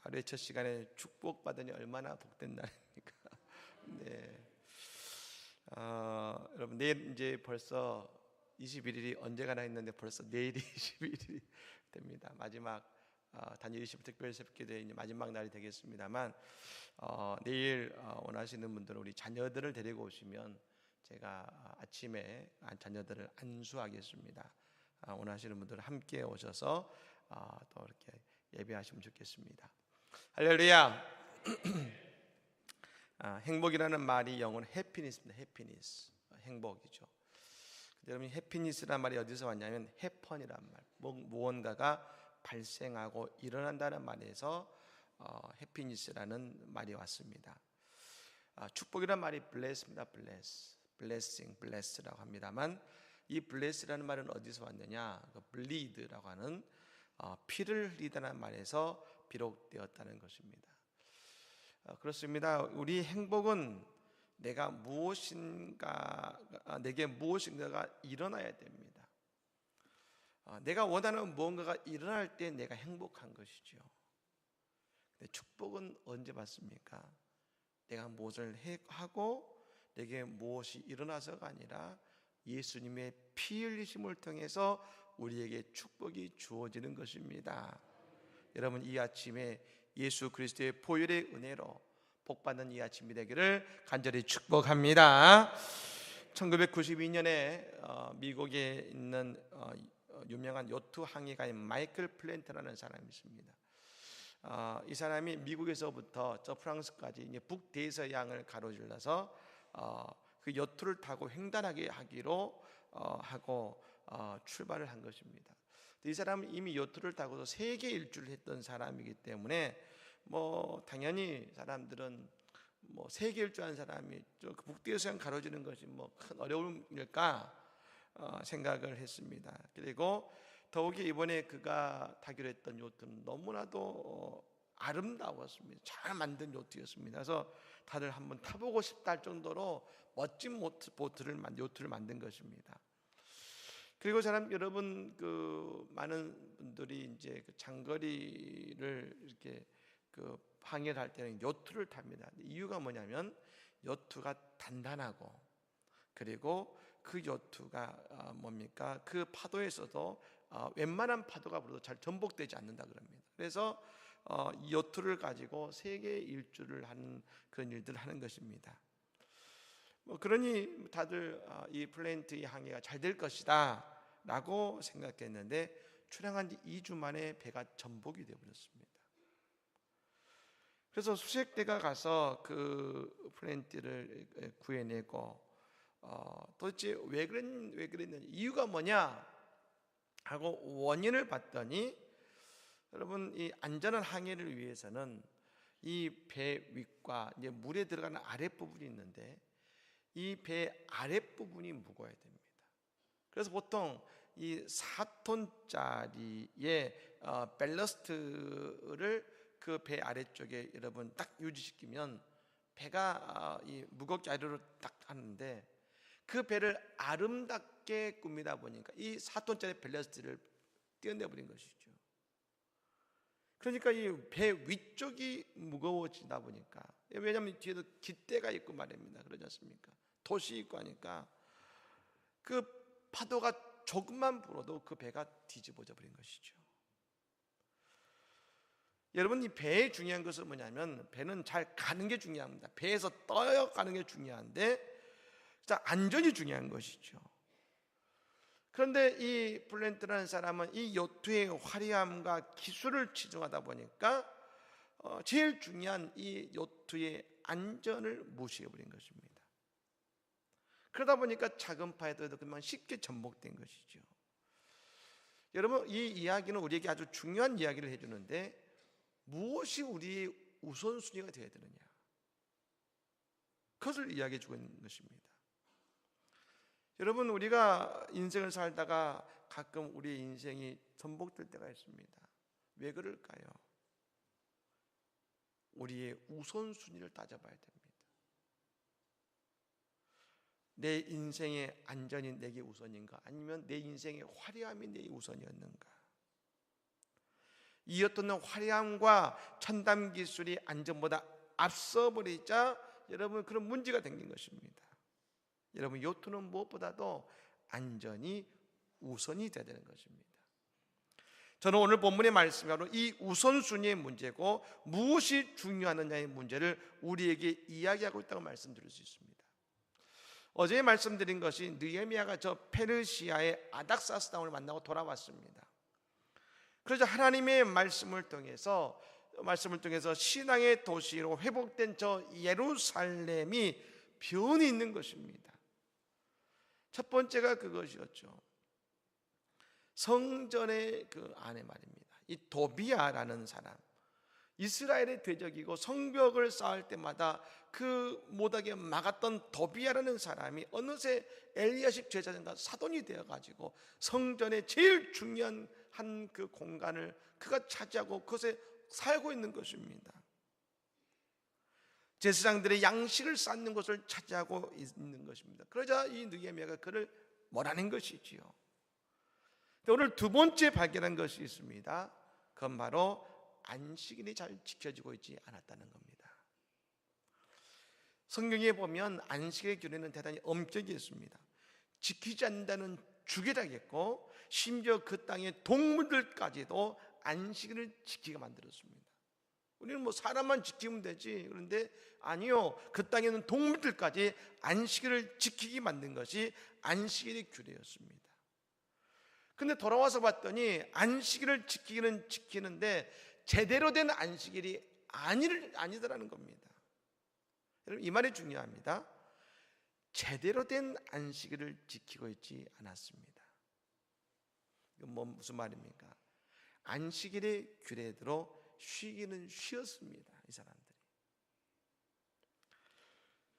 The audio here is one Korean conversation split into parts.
하루의 첫 시간에 축복받으니 얼마나 복된 날입니까? 네. 여러분 내일 이제 벌써 21일이 언제 가나 했는데 벌써 내일이 21일이 됩니다. 마지막 단일 20 특별 새벽기도의 이제 마지막 날이 되겠습니다만 내일 원하시는 분들은 우리 자녀들을 데리고 오시면 제가 아침에 자녀들을 안수하겠습니다. 원하시는 분들은 함께 오셔서 또 이렇게 예배하시면 좋겠습니다. 할렐루야. 행복이라는 말이 영어로 해피니스입니다. 해피니스, 행복이죠. 여러분 해피니스라는 말이 어디서 왔냐면 해펀이란 말, 무언가가 발생하고 일어난다는 말에서 해피니스라는 말이 왔습니다. 축복이라는 말이 bless입니다. blessing, bless라고 합니다만 이 bless라는 말은 어디서 왔느냐? bleed라고 하는 피를 흘리다는 말에서 비롯되었다는 것입니다. 그렇습니다. 우리 행복은 내게 무엇인가가 일어나야 됩니다. 내가 원하는 무언가가 일어날 때 내가 행복한 것이죠. 근데 축복은 언제 받습니까? 내가 무엇을 하고 내게 무엇이 일어나서가 아니라 예수님의 피 흘리심을 통해서 우리에게 축복이 주어지는 것입니다. 여러분 이 아침에 예수 그리스도의 보혈의 은혜로 복받는 이 아침이 되기를 간절히 축복합니다. 1992년에 미국에 있는 유명한 요트 항해가인 마이클 플랜트라는 사람이 있습니다. 이 사람이 미국에서부터 저 프랑스까지 이제 북대서양을 가로질러서 그 요트를 타고 횡단하게 하기로 하고 출발을 한 것입니다. 이 사람은 이미 요트를 타고서 세계 일주를 했던 사람이기 때문에 당연히 사람들은 세계 일주한 사람이 북대서양 가로지는 것이 큰 어려움일까 생각을 했습니다. 그리고 더욱이 이번에 그가 타기로 했던 요트는 너무나도 아름다웠습니다. 잘 만든 요트였습니다. 그래서 다들 한번 타보고 싶다 할 정도로 멋진 요트를 만든 것입니다. 그리고 여러분 많은 분들이 이제 장거리를 이렇게 항해를 할 때는 요트를 탑니다. 이유가 뭐냐면 요트가 단단하고 그리고 그 요트가 뭡니까? 그 파도에서도 웬만한 파도가 불어도 잘 전복되지 않는다 그럽니다. 그래서 이 요트를 가지고 세계 일주를 하는 그런 일들을 하는 것입니다. 그러니 다들 이 플랜트의 항해가 잘 될 것이다 라고 생각했는데 출항한 지 2주 만에 배가 전복이 되어버렸습니다. 그래서 수색대가 가서 그 플랜트를 구해내고 도대체 왜 그랬는지 이유가 뭐냐 하고 원인을 봤더니 여러분 이 안전한 항해를 위해서는 이 배 윗과 이제 물에 들어가는 아랫부분이 있는데 이 배 아랫부분이 무거워야 됩니다. 그래서 보통 이 4톤짜리의 밸러스트를 그 배 아래쪽에 여러분 딱 유지시키면 배가 이 무겁게 아래로 딱 하는데 그 배를 아름답게 꾸미다 보니까 이 4톤짜리 밸러스트를 떼어내버린 것이죠. 그러니까 이 배 위쪽이 무거워지다 보니까, 왜냐하면 뒤에도 깃대가 있고 말입니다. 그러지 않습니까? 돛이 있고 하니까 그 파도가 조금만 불어도 그 배가 뒤집어져 버린 것이죠. 여러분 이 배의 중요한 것은 뭐냐면 배는 잘 가는 게 중요합니다. 배에서 떠가는 게 중요한데 자, 안전이 중요한 것이죠. 그런데 이 플랜트라는 사람은 이 요트의 화려함과 기술을 치중하다 보니까 제일 중요한 이 요트의 안전을 무시해버린 것입니다. 그러다 보니까 작은 파에도 그만 쉽게 전복된 것이죠. 여러분 이 이야기는 우리에게 아주 중요한 이야기를 해주는데 무엇이 우리의 우선순위가 되어야 되느냐, 그것을 이야기해 주고 있는 것입니다. 여러분 우리가 인생을 살다가 가끔 우리의 인생이 전복될 때가 있습니다. 왜 그럴까요? 우리의 우선순위를 따져봐야 됩니다. 내 인생의 안전이 내게 우선인가, 아니면 내 인생의 화려함이 내 우선이었는가? 이 요트는 화려함과 첨단 기술이 안전보다 앞서 버리자 여러분 그런 문제가 생긴 것입니다. 여러분 요트는 무엇보다도 안전이 우선이 되어야 되는 것입니다. 저는 오늘 본문의 말씀이 바로 이 우선순위의 문제고 무엇이 중요하느냐의 문제를 우리에게 이야기하고 있다고 말씀드릴 수 있습니다. 어제 말씀드린 것이 느헤미야가 저 페르시아의 아닥사스 당을 만나고 돌아왔습니다. 그래서 하나님의 말씀을 통해서 신앙의 도시로 회복된 저 예루살렘이 변이 있는 것입니다. 첫 번째가 그것이었죠. 성전의 그 안에 말입니다. 이 도비아라는 사람, 이스라엘의 대적이고 성벽을 쌓을 때마다 그 못하게 막았던 도비아라는 사람이 어느새 엘리야십 제사장과 사돈이 되어가지고 성전의 제일 중요한 한 그 공간을 그가 차지하고 그것에 살고 있는 것입니다. 제사장들의 양식을 쌓는 것을 차지하고 있는 것입니다. 그러자 이 느헤미야가 그를 몰아낸 것이지요. 오늘 두 번째 발견한 것이 있습니다. 그건 바로 안식일이 잘 지켜지고 있지 않았다는 겁니다. 성경에 보면 안식일의 규례는 대단히 엄격했습니다. 지키지 않는다는 죽이라겠고 심지어 그 땅의 동물들까지도 안식일을 지키게 만들었습니다. 우리는 뭐 사람만 지키면 되지, 그런데 아니요, 그 땅에 있는 동물들까지 안식일을 지키게 만든 것이 안식일의 규례였습니다. 근데 돌아와서 봤더니 안식일을 지키기는 지키는데 제대로 된 안식일이 아니더라는 겁니다. 여러분 이 말이 중요합니다. 제대로 된 안식일을 지키고 있지 않았습니다. 이건 무슨 말입니까? 안식일의 규례대로 쉬기는 쉬었습니다. 이 사람들이.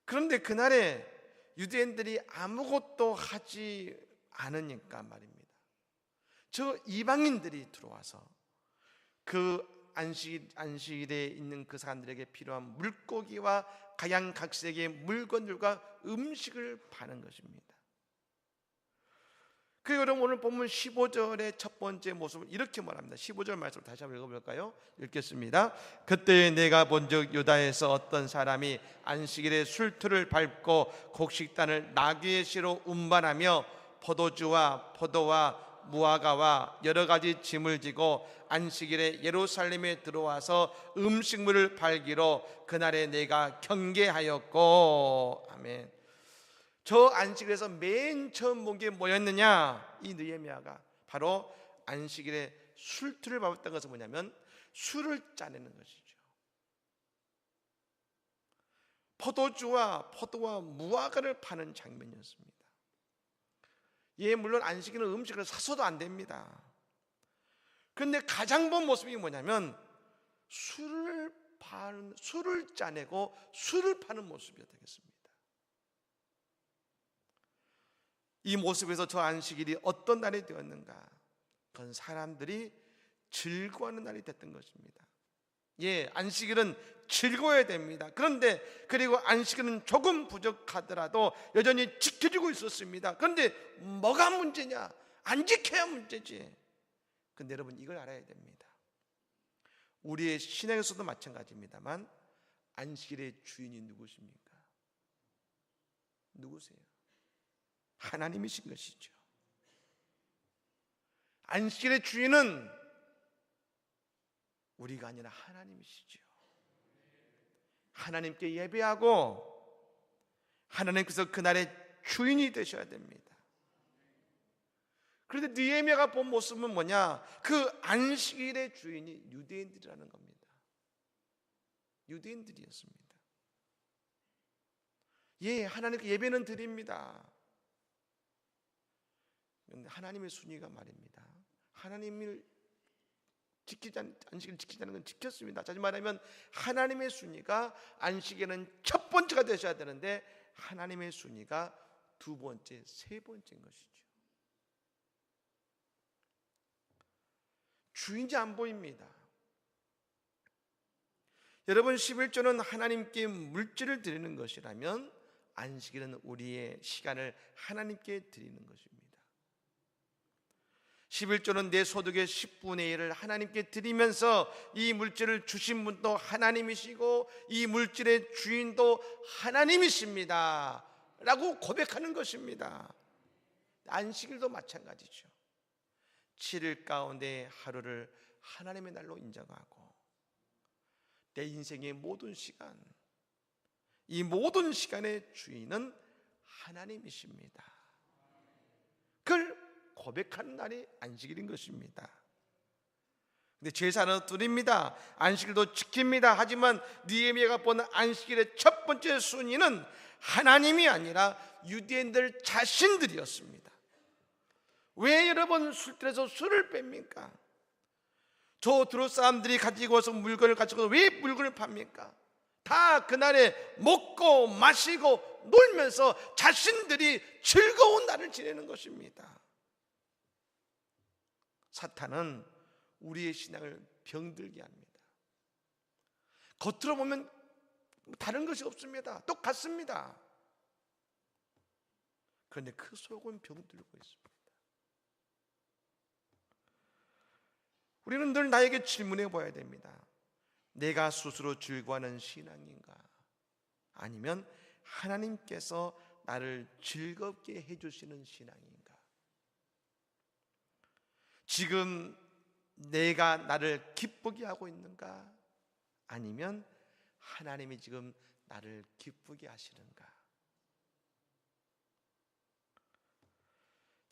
그런데 그날에 유대인들이 아무것도 하지 않으니까 말입니다. 저 이방인들이 들어와서 그 안식일에 있는 그 사람들에게 필요한 물고기와 각양각색의 물건들과 음식을 파는 것입니다. 그리고 여러분 오늘 본문 15절의 첫 번째 모습을 이렇게 말합니다. 15절 말씀을 다시 한번 읽어볼까요? 읽겠습니다. 그때 내가 본즉 유다에서 어떤 사람이 안식일에 술틀을 밟고 곡식단을 나귀의 씨로 운반하며 포도주와 포도와 무화과와 여러 가지 짐을 지고 안식일에 예루살렘에 들어와서 음식물을 팔기로 그날에 내가 경계하였고. 아멘. 저 안식일에서 맨 처음 본 게 뭐였느냐? 이 느헤미야가 바로 안식일에 술틀을 밟았던 것은 뭐냐면 술을 짜내는 것이죠. 포도주와 포도와 무화과를 파는 장면이었습니다. 예, 물론 안식일은 음식을 사서도 안 됩니다. 그런데 가장 본 모습이 뭐냐면 술을 짜내고 술을 파는 모습이었겠습니다. 이 모습에서 저 안식일이 어떤 날이 되었는가? 그건 사람들이 즐거워하는 날이 됐던 것입니다. 예, 안식일은 즐거워야 됩니다. 그런데 그리고 안식일은 조금 부족하더라도 여전히 지켜지고 있었습니다. 그런데 뭐가 문제냐? 안 지켜야 문제지. 근데 여러분 이걸 알아야 됩니다. 우리의 신앙에서도 마찬가지입니다만 안식일의 주인이 누구십니까? 누구세요? 하나님이신 것이죠. 안식일의 주인은 우리가 아니라 하나님이시죠. 하나님께 예배하고 하나님께서 그날의 주인이 되셔야 됩니다. 그런데 느헤미야가 본 모습은 뭐냐? 그 안식일의 주인이 유대인들이라는 겁니다. 유대인들이었습니다. 예, 하나님께 예배는 드립니다. 그런데 하나님의 순위가 말입니다. 하나님을 안식일을 지키자는 건 지켰습니다. 다시 말하면 하나님의 순위가 안식일은 첫 번째가 되셔야 되는데 하나님의 순위가 두 번째, 세 번째인 것이죠. 주인이 안 보입니다. 여러분 11조는 하나님께 물질을 드리는 것이라면 안식일은 우리의 시간을 하나님께 드리는 것입니다. 11조는 내 소득의 10분의 1을 하나님께 드리면서 이 물질을 주신 분도 하나님이시고 이 물질의 주인도 하나님이십니다 라고 고백하는 것입니다. 안식일도 마찬가지죠. 7일 가운데 하루를 하나님의 날로 인정하고 내 인생의 모든 시간, 이 모든 시간의 주인은 하나님이십니다. 그걸 고백하는 날이 안식일인 것입니다. 근데 제사는 드립니다. 안식일도 지킵니다. 하지만 느헤미야가 본 안식일의 첫 번째 순위는 하나님이 아니라 유대인들 자신들이었습니다. 왜 여러분 술집에서 술을 뺍니까? 저 두로 사람들이 가지고 와서 물건을 가지고 왜 물건을 팝니까? 다 그날에 먹고 마시고 놀면서 자신들이 즐거운 날을 지내는 것입니다. 사탄은 우리의 신앙을 병들게 합니다. 겉으로 보면 다른 것이 없습니다. 똑같습니다. 그런데 그 속은 병들고 있습니다. 우리는 늘 나에게 질문해 봐야 됩니다. 내가 스스로 즐거워하는 신앙인가? 아니면 하나님께서 나를 즐겁게 해주시는 신앙인가? 지금 내가 나를 기쁘게 하고 있는가? 아니면 하나님이 지금 나를 기쁘게 하시는가?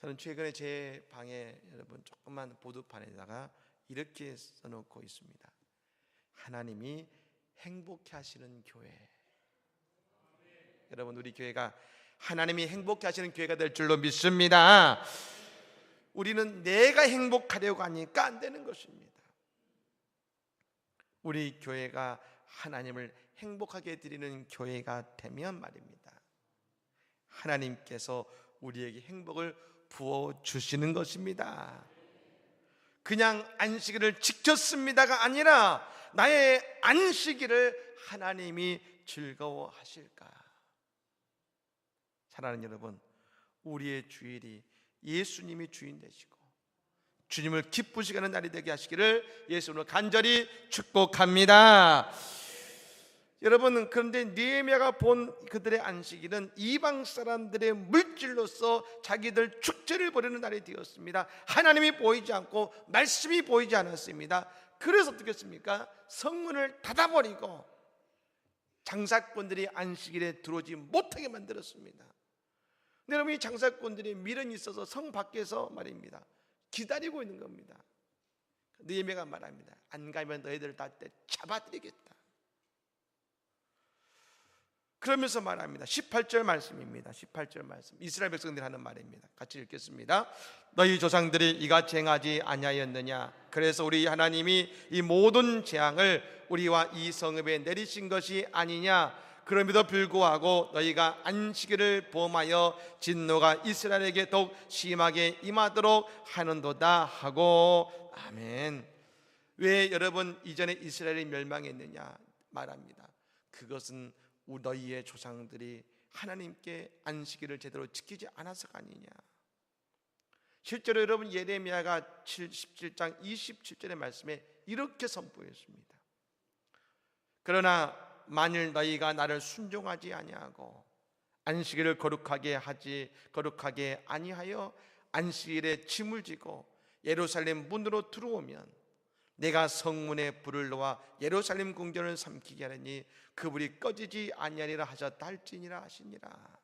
저는 최근에 제 방에 여러분 조그만 보드판에다가 이렇게 써놓고 있습니다. 하나님이 행복해 하시는 교회. 여러분, 우리 교회가 하나님이 행복해 하시는 교회가 될 줄로 믿습니다. 우리는 내가 행복하려고 하니까 안 되는 것입니다. 우리 교회가 하나님을 행복하게 해드리는 교회가 되면 말입니다, 하나님께서 우리에게 행복을 부어주시는 것입니다. 그냥 안식일을 지켰습니다가 아니라 나의 안식일을 하나님이 즐거워하실까? 사랑하는 여러분, 우리의 주일이 예수님이 주인 되시고 주님을 기쁘시게 하는 날이 되게 하시기를 예수님으로 간절히 축복합니다. 여러분, 그런데 느헤미야가 본 그들의 안식일은 이방 사람들의 물질로서 자기들 축제를 벌이는 날이 되었습니다. 하나님이 보이지 않고 말씀이 보이지 않았습니다. 그래서 어떻게 했습니까? 성문을 닫아버리고 장사꾼들이 안식일에 들어오지 못하게 만들었습니다. 근데 여러분, 이 장사꾼들이 미련이 있어서 성 밖에서 말입니다, 기다리고 있는 겁니다. 느헤미야가 말합니다. 안 가면 너희들 다 잡아드리겠다. 그러면서 말합니다. 18절 말씀입니다. 18절 말씀, 이스라엘 백성들이 하는 말입니다. 같이 읽겠습니다. 너희 조상들이 이같이 행하지 아니하였느냐? 그래서 우리 하나님이 이 모든 재앙을 우리와 이 성읍에 내리신 것이 아니냐? 그럼에도 불구하고 너희가 안식일을 범하여 진노가 이스라엘에게 더욱 심하게 임하도록 하는도다 하고. 아멘. 왜 여러분 이전에 이스라엘이 멸망했느냐 말합니다. 그것은 너희의 조상들이 하나님께 안식일을 제대로 지키지 않아서가 아니냐. 실제로 여러분, 예레미야가 17장 27절의 말씀에 이렇게 선포했습니다. 그러나 만일 너희가 나를 순종하지 아니하고 안식일을 거룩하게 아니하여 안식일에 짐을 지고 예루살렘 문으로 들어오면 내가 성문에 불을 놓아 예루살렘 궁전을 삼키게 하려니 그 불이 꺼지지 아니하리라 하셨다 할지니라 하시니라.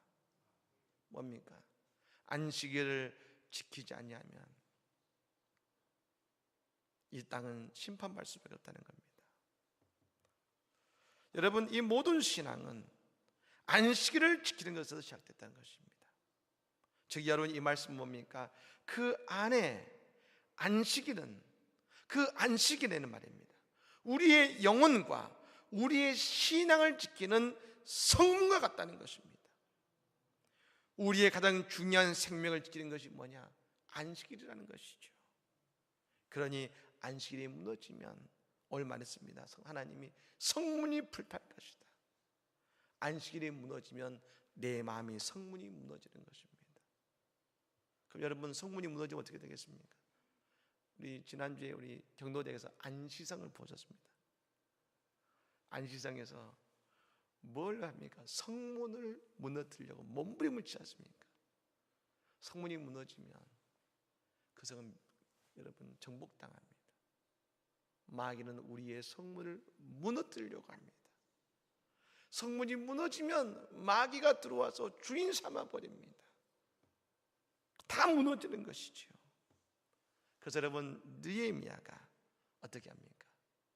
뭡니까? 안식일을 지키지 아니하면 이 땅은 심판받을 수밖에 없다는 겁니다. 여러분, 이 모든 신앙은 안식일을 지키는 것에서 시작됐다는 것입니다. 즉 여러분, 이 말씀 뭡니까? 그 안에 그 안식일에는 말입니다, 우리의 영혼과 우리의 신앙을 지키는 성문과 같다는 것입니다. 우리의 가장 중요한 생명을 지키는 것이 뭐냐? 안식일이라는 것이죠. 그러니 안식일이 무너지면 오늘 말했습니다. 하나님이 성문이 불탈 것이다. 안식일이 무너지면 내 마음이 성문이 무너지는 것입니다. 그럼 여러분, 성문이 무너지면 어떻게 되겠습니까? 우리 지난주에 우리 경로대에서 안시성을 보셨습니다. 안시성에서 뭘 합니까? 성문을 무너뜨리려고 몸부림을 치지 않습니까? 성문이 무너지면 그 성은 여러분 정복당합니다. 마귀는 우리의 성문을 무너뜨리려고 합니다. 성문이 무너지면 마귀가 들어와서 주인 삼아 버립니다. 다 무너지는 것이죠. 그래서 여러분 느헤미야가 어떻게 합니까?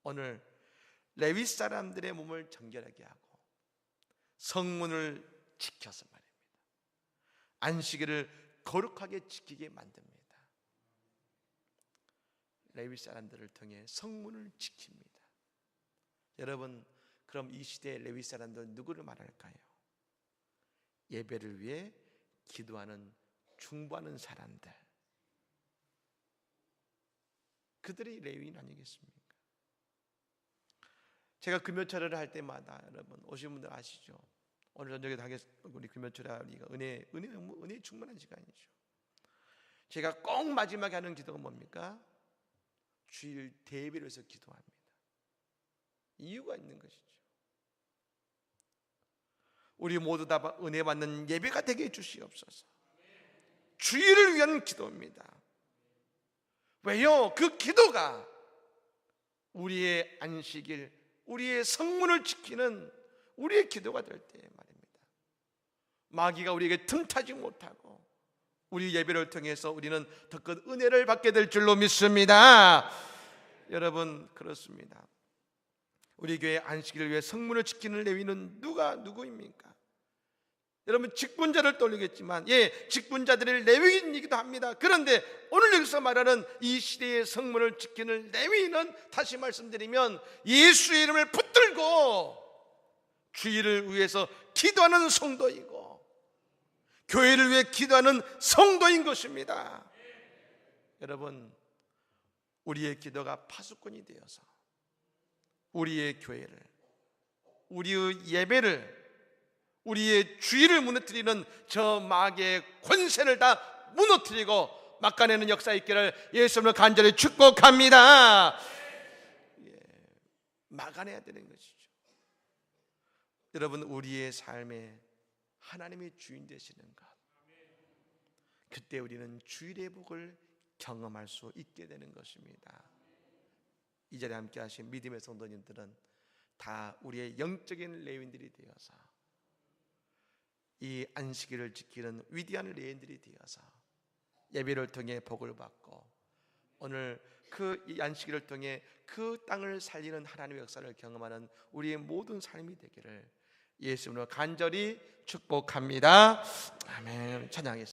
오늘 레위 사람들의 몸을 정결하게 하고 성문을 지켜서 말입니다. 안식일을 거룩하게 지키게 만듭니다. 레위 사람들을 통해 성문을 지킵니다. 여러분, 그럼 이 시대의 레위 사람들은 누구를 말할까요? 예배를 위해 기도하는 중보하는 사람들, 그들이 레위인 아니겠습니까? 제가 금요철회를 할 때마다 여러분 오신 분들 아시죠? 오늘 저녁에 우리 금요철회가 은혜 충만한 시간이죠. 제가 꼭 마지막에 하는 기도가 뭡니까? 주일 대회를 해서 기도합니다. 이유가 있는 것이죠. 우리 모두 다 은혜 받는 예배가 되게 해주시옵소서. 주일을 위한 기도입니다. 왜요? 그 기도가 우리의 안식일, 우리의 성문을 지키는 우리의 기도가 될 때 말입니다. 마귀가 우리에게 틈타지 못하고 우리 예배를 통해서 우리는 더 큰 은혜를 받게 될 줄로 믿습니다. 여러분, 그렇습니다. 우리 교회 안식일을 위해 성문을 지키는 레위는 누구입니까? 여러분, 직분자를 떠올리겠지만 직분자들이 레위인이기도 합니다. 그런데 오늘 여기서 말하는 이 시대의 성문을 지키는 레위인은 다시 말씀드리면 예수의 이름을 붙들고 주일을 위해서 기도하는 성도이고 교회를 위해 기도하는 성도인 것입니다. 여러분, 우리의 기도가 파수꾼이 되어서 우리의 교회를, 우리의 예배를, 우리의 주의를 무너뜨리는 저 마귀의 권세를 다 무너뜨리고 막아내는 역사 있기를 예수님을 간절히 축복합니다. 막아내야 되는 것이죠. 여러분, 우리의 삶에 하나님의 주인 되시는 것, 그때 우리는 주일의 복을 경험할 수 있게 되는 것입니다. 이 자리에 함께 하신 믿음의 성도님들은 다 우리의 영적인 레위인들이 되어서 이 안식일을 지키는 위대한 레위인들이 되어서 예배를 통해 복을 받고 오늘 그 이 안식일을 통해 그 땅을 살리는 하나님의 역사를 경험하는 우리의 모든 삶이 되기를 예수님으로 간절히 축복합니다. 아멘. 찬양하겠습니다.